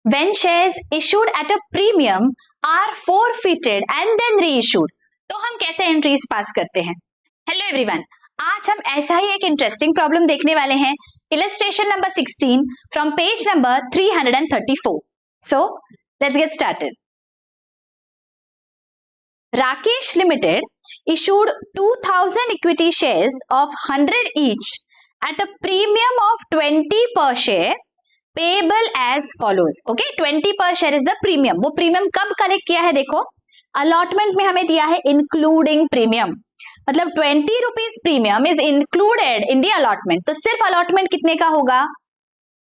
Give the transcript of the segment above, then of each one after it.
when shares issued at a premium are forfeited and then reissued. तो हम कैसे entries pass करते हैं? हेलो एवरीवन, आज हम ऐसा ही एक इंटरेस्टिंग प्रॉब्लम देखने वाले हैं. Illustration number 16 from page number 334. So let's get started. Rakesh Limited issued 2000 equity shares of 100 each at a premium of 20 per share payable as follows. Okay, 20 per share is the premium. वो premium कब collect किया है? देखो, allotment में हमें दिया है including premium, मतलब 20 rupees premium is included in the allotment. तो सिर्फ अलॉटमेंट कितने का होगा?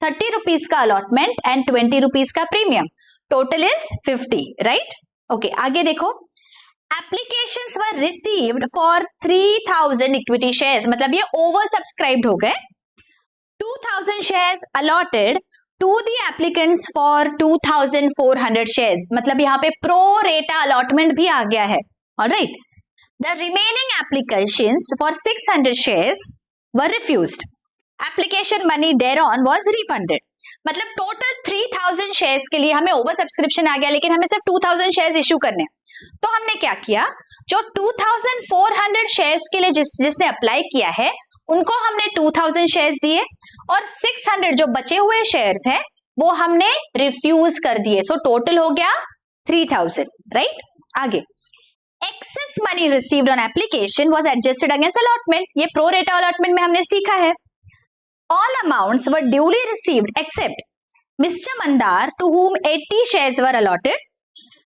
30 रुपीज का अलॉटमेंट एंड 20 रुपीज का premium. Total is 50, right? Okay, आगे देखो. Applications were received for 3000 equity shares, मतलब ये ओवर सब्सक्राइब्ड हो गए. 2000 shares allotted to the applicants for 2400 shares, मतलब यहाँ पे pro rata allotment भी आ गया है. Alright, the remaining applications for 600 shares were refused. Application money thereon was refunded. मतलब टोटल 3000 शेयर्स के लिए हमें ओवर सब्सक्रिप्शन आ गया, लेकिन हमें सिर्फ 2000 शेयर्स इश्यू करने. तो हमने क्या किया, जो 2400 शेयर्स के लिए जिसने अप्लाई किया है उनको हमने 2000 शेयर्स दिए और 600 जो बचे हुए शेयर्स हैं वो हमने रिफ्यूज कर दिए. सो टोटल हो गया 3000, राइट? आगे, access money received on application was adjusted against allotment. ये प्रो रेटा अलॉटमेंट में हमने सीखा है. All amounts were duly received except Mr. Mandar, to whom 80 shares were allotted.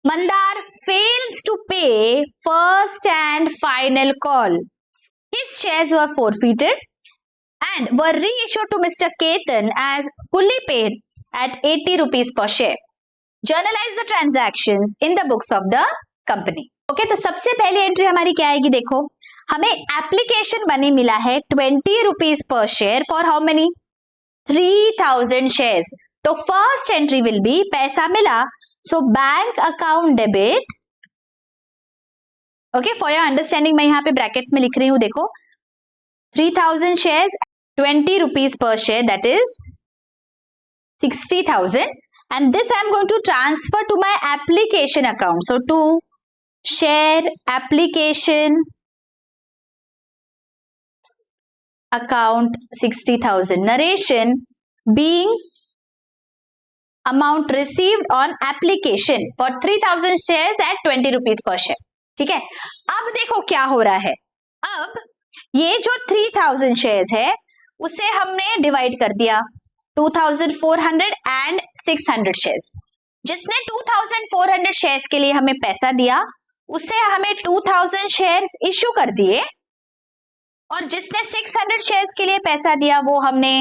Mandar fails to pay first and final call. His shares were forfeited and were reissued to Mr. Ketan as fully paid at 80 rupees per share. Journalize the transactions in the books of the company. Okay, तो सबसे पहली entry हमारी क्या आएगी? देखो, हमें application money मिला है 20 rupees per share for how many? 3000 shares. तो फर्स्ट एंट्री विल बी पैसा मिला, so bank account debit. Okay, for your understanding मैं यहाँ पे ब्रैकेट्स में लिख रही हूं. देखो, 3000 shares, 20 rupees per share, that is 60,000, and this I am going to transfer to my application account. So to share application account 60,000. Narration being amount received on application for 3000 shares at 20 rupees per share. ठीक है, अब देखो क्या हो रहा है. अब ये जो 3000 shares है उसे हमने डिवाइड कर दिया 2400 and 600 shares. जिसने 2400 shares के लिए हमें पैसा दिया उसे हमें 2000 शेयर्स इश्यू कर दिए, और जिसने 600 शेयर्स के लिए पैसा दिया वो हमने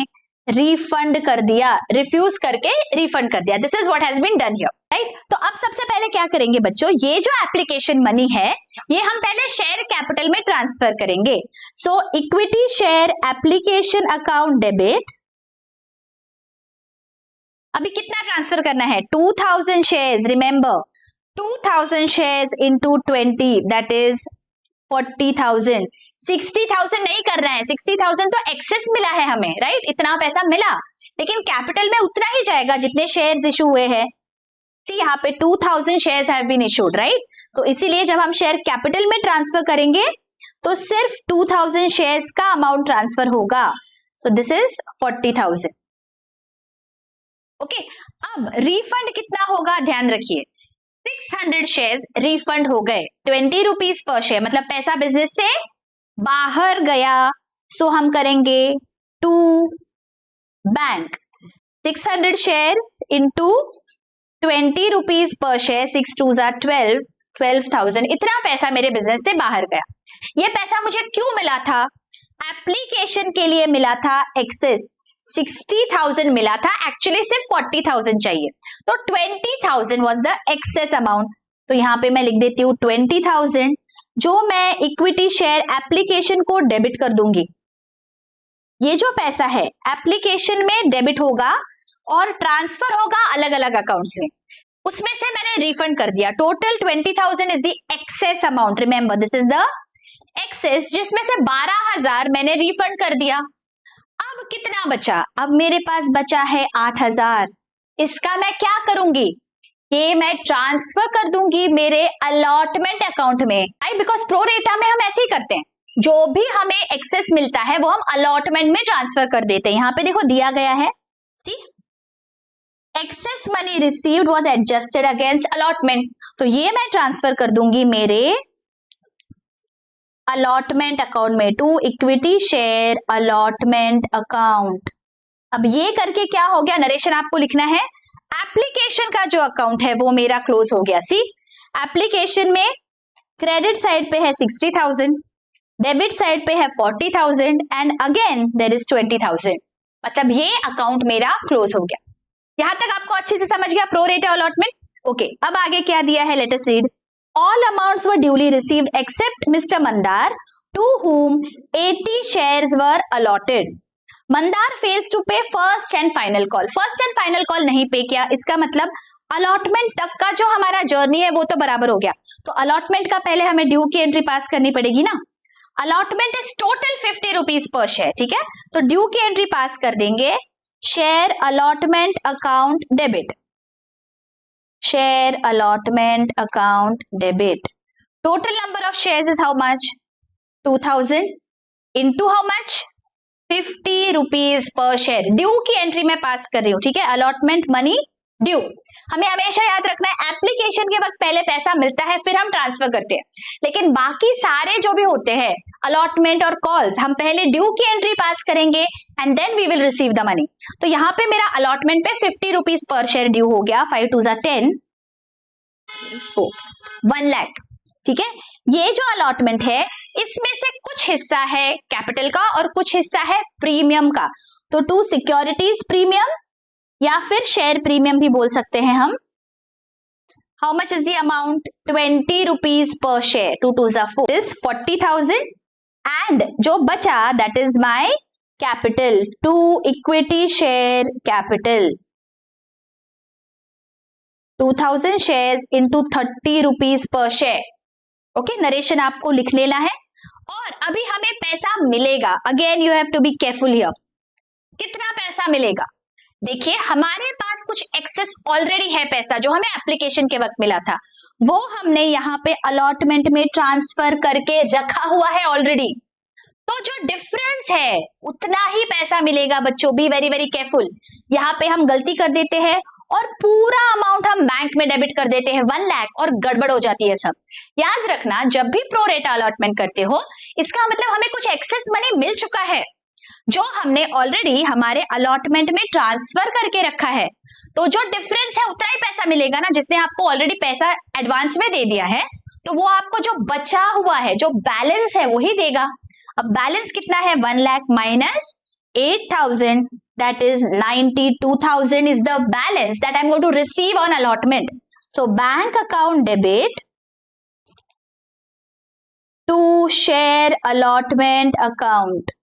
रिफंड कर दिया, रिफ्यूज करके रिफंड कर दिया. This is what has been done here, right? तो अब सबसे पहले क्या करेंगे बच्चों, ये जो एप्लीकेशन मनी है ये हम पहले शेयर कैपिटल में ट्रांसफर करेंगे. So equity share application account debit. अभी कितना ट्रांसफर करना है? 2000 shares. Remember, 2000 shares into 20, that is 40,000. 60,000 नहीं कर रहे हैं, 60,000 तो एक्सेस मिला है हमें, राइट? इतना पैसा मिला, लेकिन कैपिटल में उतना ही जाएगा जितने शेयर्स इशू हुए हैं. सी, यहाँ पे 2000 shares have been issued, right? तो इसीलिए जब हम शेयर कैपिटल में ट्रांसफर करेंगे तो सिर्फ 2000 शेयर्स का अमाउंट ट्रांसफर होगा. So this is 40,000. ओके, अब रिफंड कितना होगा ध्यान रखिए. 600 शेयर्स रिफंड हो गए 20 रुपीज पर शेयर, मतलब पैसा बिजनेस से बाहर गया. सो हम करेंगे to bank. 600 shares into 20 rupees per share, 6 2s are 12,000. इतना पैसा मेरे बिजनेस से बाहर गया. ये पैसा मुझे क्यों मिला था? एप्लीकेशन के लिए मिला था. एक्सेस 60,000 मिला था, एक्चुअली सिर्फ 40,000 चाहिए, तो 20,000 वाज द एक्सेस अमाउंट. तो यहां पे मैं लिख देती हूँ 20,000, जो मैं इक्विटी शेयर एप्लीकेशन को डेबिट कर दूंगी. ये जो पैसा है एप्लीकेशन में डेबिट होगा और ट्रांसफर होगा अलग अलग अकाउंट्स में. उसमें से मैंने रिफंड कर दिया. Total 20,000 is the excess amount. Remember, this is the excess, जिसमें से 12,000 मैंने रिफंड कर दिया. अब कितना बचा? अब मेरे पास बचा है 8,000. इसका मैं क्या करूंगी, ये मैं ट्रांसफर कर दूंगी मेरे अलॉटमेंट अकाउंट में। आई बिकॉज प्रो रेटा में हम ऐसे ही करते हैं, जो भी हमें एक्सेस मिलता है वो हम अलॉटमेंट में ट्रांसफर कर देते हैं। यहां पे देखो दिया गया है, excess money received was adjusted against allotment, तो ये मैं ट्रांसफर कर दूंगी मेरे अलॉटमेंट अकाउंट में, to equity share allotment account. अब ये करके क्या हो गया, नरेशन आपको लिखना है, एप्लीकेशन का जो अकाउंट है वो मेरा क्लोज हो गया। सी एप्लीकेशन में क्रेडिट साइड पे है 60,000, डेबिट साइड पे है 40,000 एंड अगेन देयर इज 20,000, मतलब ये अकाउंट मेरा क्लोज हो गया। यहां तक आपको अच्छे से समझ गया प्रो रेटा अलॉटमेंट? ओके, अब आगे क्या दिया है, let us read. All amounts were duly received except mister Mandar to whom 80 shares were allotted. Mandar fails to pay first and final call. First and final call नहीं पे किया, इसका मतलब allotment तक का जो हमारा जर्नी है वो तो बराबर हो गया। तो अलॉटमेंट का पहले हमें ड्यू की एंट्री पास करनी पड़ेगी ना। Allotment is total 50 rupees per share, ठीक है, तो ड्यू की एंट्री पास कर देंगे, share allotment account debit, share allotment account debit. Total number of shares is how much, 2000 into how much, 50 rupees per share. Due की एंट्री में पास कर रही हूं, ठीक है, अलॉटमेंट मनी ड्यू। हमें हमेशा याद रखना है एप्लीकेशन के वक्त पहले पैसा मिलता है फिर हम ट्रांसफर करते हैं, लेकिन बाकी सारे जो भी होते हैं अलॉटमेंट और कॉल्स, हम पहले ड्यू की एंट्री पास करेंगे and then we will receive the money. तो यहाँ पे मेरा अलॉटमेंट पे 50 रुपीज पर शेयर ड्यू हो गया, 5 2 10 1 लाख, ठीक है। ये जो अलॉटमेंट है इसमें से कुछ हिस्सा है कैपिटल का और कुछ हिस्सा है प्रीमियम का, तो टू सिक्योरिटीज प्रीमियम या फिर शेयर प्रीमियम भी बोल सकते हैं हम। How much is the amount, 20 rupees per share, 2 2 4 is 40,000 and जो बचा that is my capital, to equity share capital, 2000 shares into 30 rupees per share. Okay, narration आपको लिख लेना है। और अभी हमें पैसा मिलेगा, again you have to be careful here. कितना पैसा मिलेगा, देखिए हमारे पास कुछ एक्सेस ऑलरेडी है, पैसा जो हमें एप्लीकेशन के वक्त मिला था वो हमने यहाँ पे अलॉटमेंट में ट्रांसफर करके रखा हुआ है ऑलरेडी, तो जो डिफरेंस है उतना ही पैसा मिलेगा बच्चों। बी वेरी वेरी केयरफुल, यहाँ पे हम गलती कर देते हैं और पूरा अमाउंट हम बैंक में डेबिट कर देते हैं 1 लाख और गड़बड़ हो जाती है सब। याद रखना जब भी प्रो रेटा अलॉटमेंट करते हो इसका मतलब हमें कुछ एक्सेस मनी मिल चुका है जो हमने ऑलरेडी हमारे अलॉटमेंट में ट्रांसफर करके रखा है, तो जो डिफरेंस है उतना ही पैसा मिलेगा ना, जिसने आपको ऑलरेडी पैसा एडवांस में दे दिया है तो वो आपको जो बचा हुआ है जो बैलेंस है वही देगा। अब बैलेंस कितना है, 1 lakh minus 8,000 that is 92,000 is the balance that I'm going to receive on allotment. So bank account debit to share allotment account,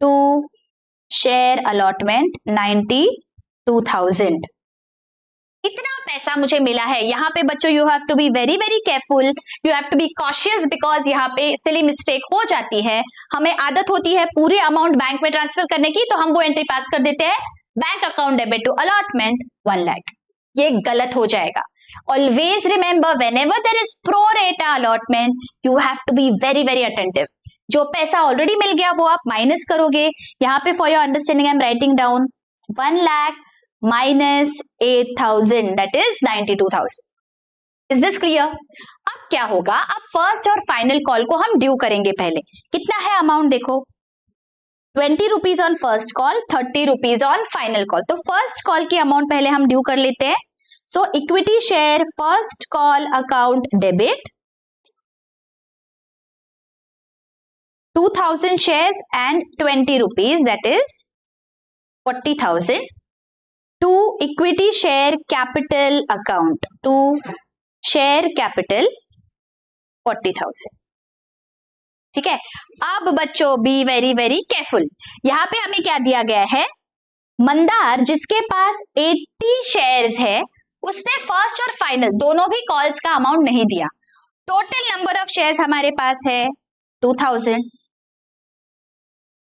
to share allotment 92,000. इतना पैसा मुझे मिला है। यहाँ पे बच्चों you have to be very very careful, you have to be cautious because यहाँ पे सिली मिस्टेक हो जाती है। हमें आदत होती है पूरी अमाउंट बैंक में ट्रांसफर करने की, तो हम वो एंट्री पास कर देते हैं bank account debit to allotment 1 lakh. ये गलत हो जाएगा। Always remember whenever there is pro rata allotment you have to be very very attentive. जो पैसा ऑलरेडी मिल गया वो आप माइनस करोगे। यहाँ पे for your understanding I am writing down 1 lakh minus 8,000 that is 92,000. Is this clear? अब क्या होगा, अब फर्स्ट और फाइनल कॉल को हम ड्यू करेंगे। पहले कितना है अमाउंट देखो, 20 rupees on first call, 30 rupees on final call. तो फर्स्ट कॉल की अमाउंट पहले हम ड्यू कर लेते हैं। So equity share first call account debit 2,000 shares and 20 rupees that is 40,000 to equity share capital account, to share capital 40,000. ठीक है। अब बच्चों बी वेरी वेरी केयरफुल, यहां पे हमें क्या दिया गया है, मंदार जिसके पास 80 शेयर्स है उसने फर्स्ट और फाइनल दोनों भी कॉल्स का अमाउंट नहीं दिया। टोटल नंबर ऑफ शेयर्स हमारे पास है 2000,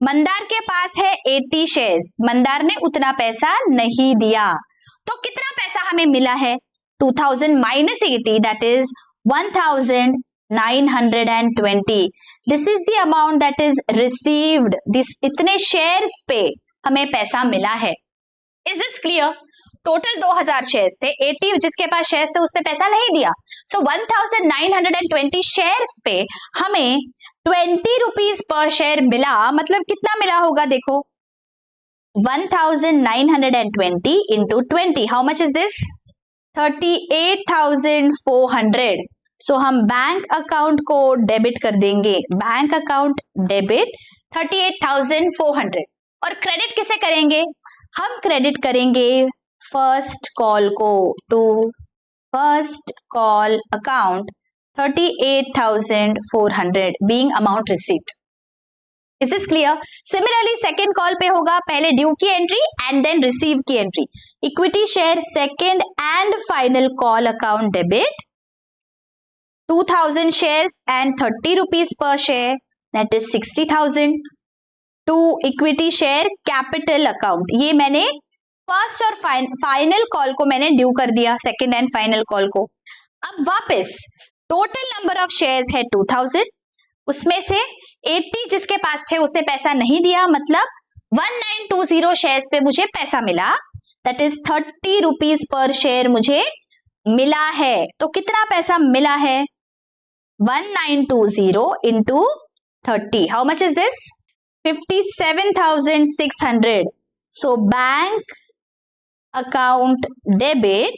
मंदार के पास है 80 शेयर्स, मंदार ने उतना पैसा नहीं दिया, तो कितना पैसा हमें मिला है? 2000 minus 80, that is 1920. This is the amount that is received. This इतने shares पे हमें पैसा मिला है. Is this clear? Total 2000 shares थे, 80 जिसके पास शेयर्स थे उसने पैसा नहीं दिया. सो 1920 शेयर्स पे हमें 20 रुपीज पर शेयर मिला. मतलब कितना मिला होगा? देखो 1920 into 20, how much is this? 38,400. सो हम बैंक अकाउंट को डेबिट कर देंगे. Bank account debit 38,400. और क्रेडिट किसे करेंगे? हम क्रेडिट करेंगे फर्स्ट कॉल को. To first call account 38,400 being amount received. Is this clear? Similarly, second call पे होगा पहले ड्यू की एंट्री एंड देन रिसीव की entry. Equity share second and final call account debit 2000 shares and 30 rupees per share, that is 60,000. To equity share capital account, ये मैंने first और final call को मैंने ड्यू कर दिया, सेकेंड एंड फाइनल कॉल को. अब वापस टोटल नंबर ऑफ शेयर्स है 2000, उसमें से 80 जिसके पास थे उसने पैसा नहीं दिया, मतलब 1920 शेयर्स पे मुझे पैसा मिला. That is 30 rupees per share मुझे मिला है. तो कितना पैसा मिला है? 1920 into 30. How much is this? 57,600. So bank account debit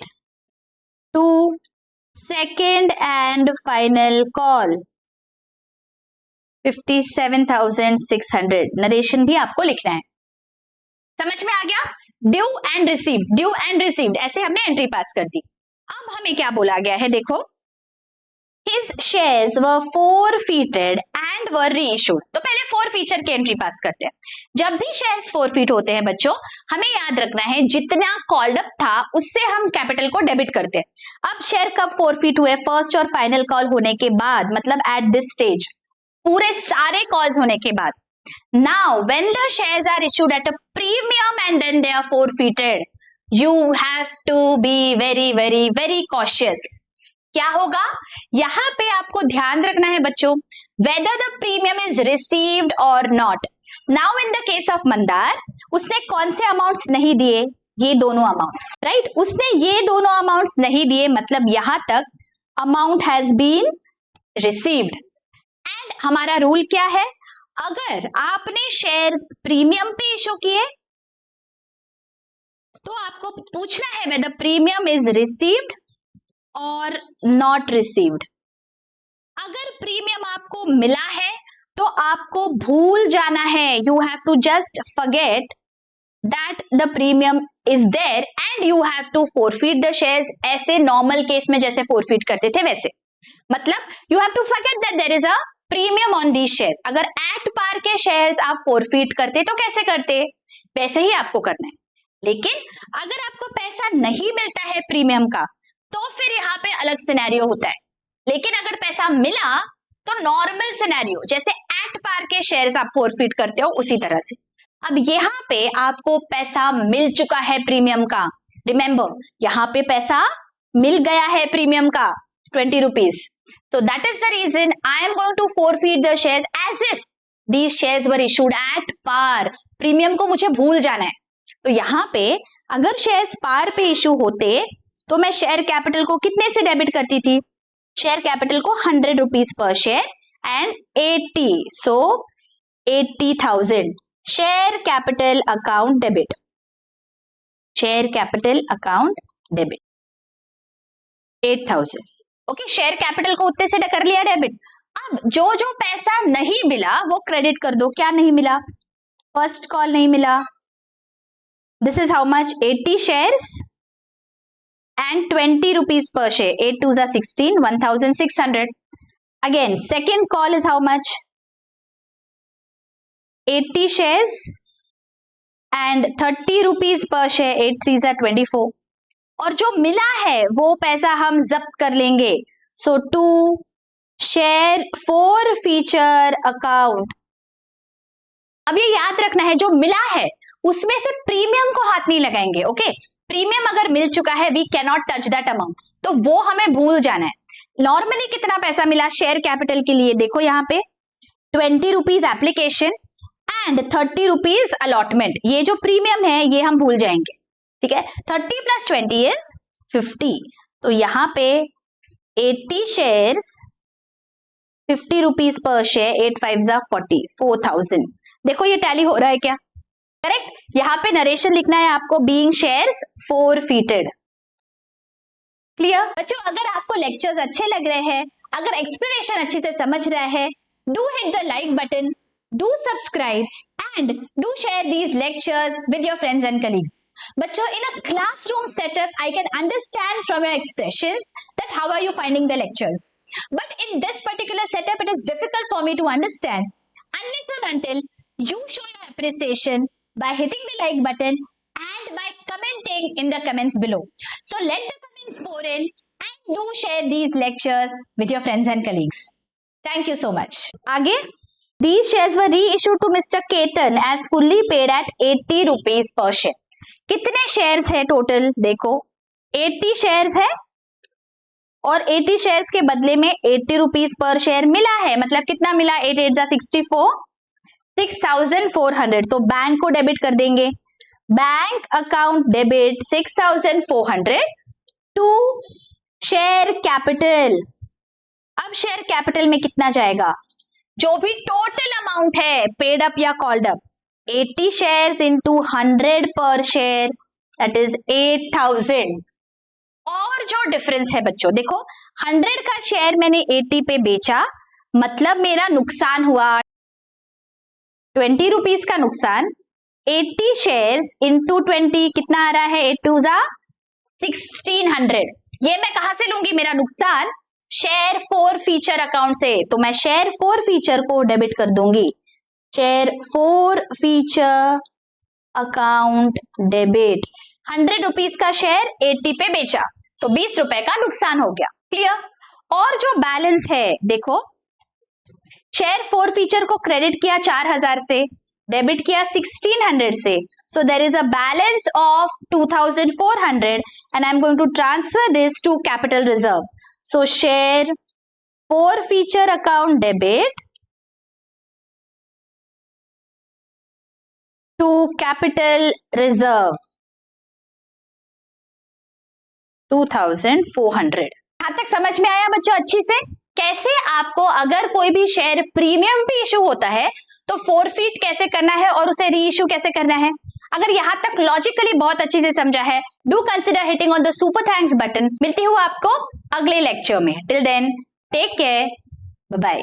to second and final call 57,600. Narration भी आपको लिखना है. समझ में आ गया? Due and received, due and received, ऐसे हमने एंट्री पास कर दी. अब हमें क्या बोला गया है? देखो, His shares were forfeited and were reissued. तो पहले forfeiture की एंट्री पास करते हैं. जब भी शेयर्स forfeit होते हैं बच्चों, हमें याद रखना है जितना कॉल्ड अप था उससे हम कैपिटल को डेबिट करते हैं. अब शेयर कब forfeit हुए? फर्स्ट और फाइनल कॉल होने के बाद, मतलब एट दिस स्टेज, पूरे सारे कॉल्स होने के बाद. Now when the shares are issued at a premium and then they are forfeited, you have to be very very very cautious. क्या होगा? यहां पे आपको ध्यान रखना है बच्चों, whether the premium is received or not. Now in the case of Mandar, उसने कौन से अमाउंट्स नहीं दिए? ये दोनों अमाउंट्स, राइट? उसने ये दोनों अमाउंट्स नहीं दिए, मतलब यहां तक amount has been received. And हमारा रूल क्या है? अगर आपने शेयर्स प्रीमियम पे इशू किए तो आपको पूछना है whether premium is received और नॉट रिसीव्ड. अगर प्रीमियम आपको मिला है तो आपको भूल जाना है. You have to just forget that the premium is there and you have to forfeit the shares. ऐसे नॉर्मल केस में जैसे फॉरफीट करते थे वैसे, मतलब you have to forget that there is a premium on these shares. अगर at par के shares आप फॉरफीट करते तो कैसे करते? वैसे ही आपको करना है. लेकिन अगर आपको पैसा नहीं मिलता है प्रीमियम का तो फिर यहाँ पे अलग सिनेरियो होता है. लेकिन अगर पैसा मिला तो नॉर्मल सिनेरियो जैसे एट पार के शेयर्स आप फॉरफीट करते हो उसी तरह से. अब यहाँ पे आपको पैसा मिल चुका है प्रीमियम का. रिमेंबर, यहाँ पे पैसा मिल गया है प्रीमियम का 20 rupees. So that is the reason I am going to forfeit the shares as if these shares were issued at par. Premium को मुझे भूल जाना है. तो यहाँ पे अगर शेयर्स पार पे इशू होते तो मैं शेयर कैपिटल को कितने से डेबिट करती थी? शेयर कैपिटल को 100 rupees per share and 80, so 80,000. Share capital account debit, share capital account debit 8,000. Okay, share capital को उतने से कर लिया डेबिट. अब जो जो पैसा नहीं मिला वो क्रेडिट कर दो. क्या नहीं मिला? फर्स्ट कॉल नहीं मिला. This is how much? 80 shares and 20 rupees per share. 8 2s are 16, 1,600. Again, second call is how much? 80 shares and 30 rupees per share. 8 3s are 24. और जो मिला है वो पैसा हम जब्त कर लेंगे. So to share forfeiture account. अब ये याद रखना है जो मिला है उसमें से प्रीमियम को हाथ नहीं लगाएंगे. ओके, प्रीमियम अगर मिल चुका है we can not touch that amount, तो वो हमें भूल जाना है। नॉर्मली कितना पैसा मिला शेयर कैपिटल के लिए, देखो यहाँ पे 20 rupees application and 30 rupees allotment. ये जो प्रीमियम है ये हम भूल जाएंगे, ठीक है। 30 + 20 इज 50, तो यहाँ पे 80 शेयर्स 50 रुपीज पर शेयर, 8 5 40, 4000। देखो ये टैली हो रहा है क्या, करेक्ट। यहाँ पे नरेशन लिखना है आपको, बीइंग शेयर्स forfeited। क्लियर बच्चों, अगर आपको लेक्चर्स अच्छे लग रहे हैं, अगर एक्सप्लेनेशन अच्छे से समझ रहा है, do hit the like button, do subscribe and do share these lectures with your friends and colleagues. बच्चों, in a classroom setup, I can understand from your expressions that how are you finding the lectures. But in this particular setup, it is difficult for me to understand unless and until you show your appreciation by hitting the like button and by commenting in the comments below. So let the comments pour in and do share these lectures with your friends and colleagues. Thank you so much. आगे These shares were reissued to Mr. Ketan as fully paid at 80 rupees per share. कितने shares है total, देखो 80 shares है और 80 shares के बदले में 80 rupees per share मिला है। मतलब कितना मिला, 8 8 64, 6400। तो बैंक को डेबिट कर देंगे, bank account debit 6400 to share capital. अब शेयर कैपिटल में कितना जाएगा, जो भी टोटल अमाउंट है पेड अप या कॉल्ड अप, 80 शेयर्स इंटू 100 पर शेयर, दैट इज 8000। और जो डिफरेंस है बच्चों, देखो 100 का शेयर मैंने 80 पे बेचा, मतलब मेरा नुकसान हुआ 20 रुपीज का नुकसान। 80 शेयर्स इंटू 20 कितना आ रहा है, 8 2 1600। ये मैं कहां से लूंगी, मेरा नुकसान शेयर forfeiture अकाउंट से, तो मैं शेयर forfeiture को डेबिट कर दूंगी, share forfeiture account debit. 100 rupees का शेयर 80 पे बेचा तो 20 रुपए का नुकसान हो गया। क्लियर। और जो बैलेंस है देखो, शेयर forfeiture को क्रेडिट किया 4000 से, डेबिट किया 1600 से, so there is a balance of 2400 and I am going to transfer this to capital reserve. So share forfeiture account debit to capital reserve 2400। यहां तक समझ में आया बच्चों अच्छी से, कैसे आपको अगर कोई भी शेयर प्रीमियम पे इशू होता है तो फोरफीट कैसे करना है और उसे री इशू कैसे करना है। अगर यहां तक लॉजिकली बहुत अच्छी से समझा है, do consider hitting on the super thanks button. मिलती हूँ आपको अगले लेक्चर में। Till then take care, bye bye.